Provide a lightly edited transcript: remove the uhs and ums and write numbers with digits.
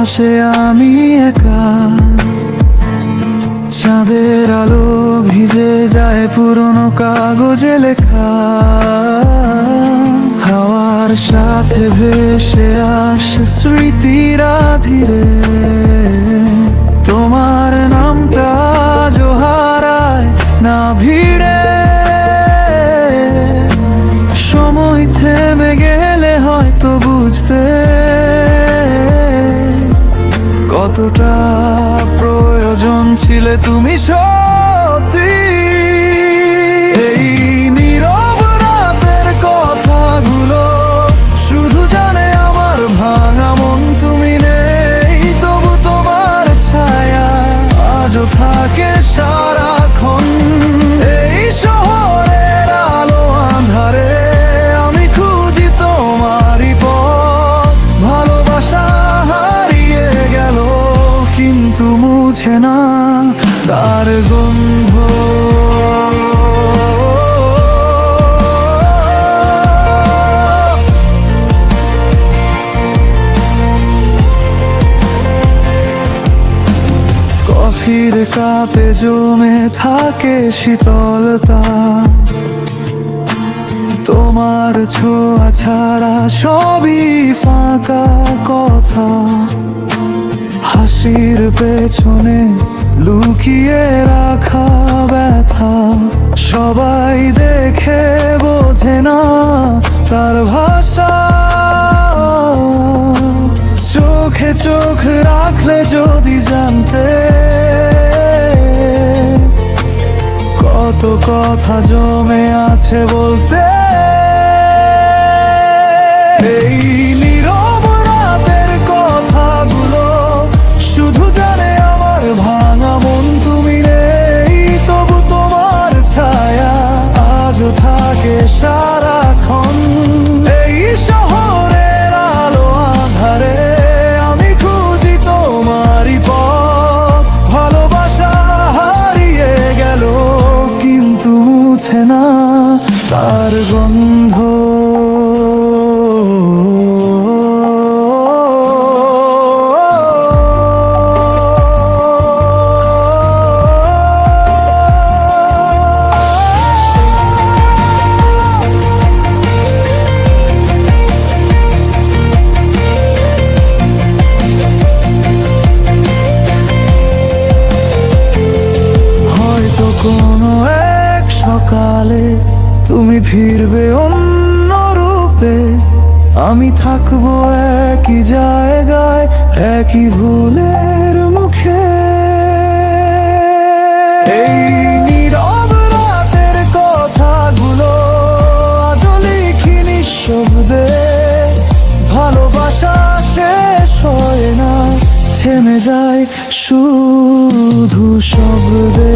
পাশে আমি একা, চাঁদের আলো ভিজে যায় পুরনো কাগজে লেখা। হাওয়ার সাথে ভেসে আসে স্মৃতিরা ধীরে, তোমার নামটা আজও হারায় না ভিড়ে। সময় থেমে গেলে হয়তো বুঝতে কতটা প্রয়োজন ছিলে তুমি সত্যি। এই নীরব রাতের কথাগুলো শুধু জানে আমার ভাঙা মন। তুমি নেই তবু তোমার ছায়া আজও থাকে সারাক্ষণ। এই শহরের আলো আঁধারে আমি খুঁজি তোমারই পথ। ভালোবাসা হারিয়ে গেল কিন্তু মুছে না তার গন্ধ। কফির কাপে জমে থাকে শীতলতা, তোমার ছোঁয়া ছাড়া সবই ফাঁকা কথা। হাসির পেছনে লুকিয়ে রাখা ব্যথা, সবাই দেখে বোঝে না তার ভাষা। চোখে চোখ রাখলে যদি জানতে কত কথা জমে আছে বলতে। এই নীরব রাতের কথাগুলো শুধু জানে আমার ভাঙা মন। তুমি নেই তবু তোমার ছায়া আজও থাকে সারাক্ষণ। এই শহরের আলো আঁধারে আমি খুঁজি তোমারই পথ। ভালোবাসা হারিয়ে গেল কিন্তু মুছে না তার গন্ধ। কোনো এক সকালে তুমি ফিরবে অন্য রূপে, আমি থাকবো একই জায়গায় একই ভুলের মুখে। এই নীরব রাতের কথাগুলো আজও লিখি নিঃশব্দে। ভালোবাসা শেষ হয় না, থেমে যায় শুধু শব্দে।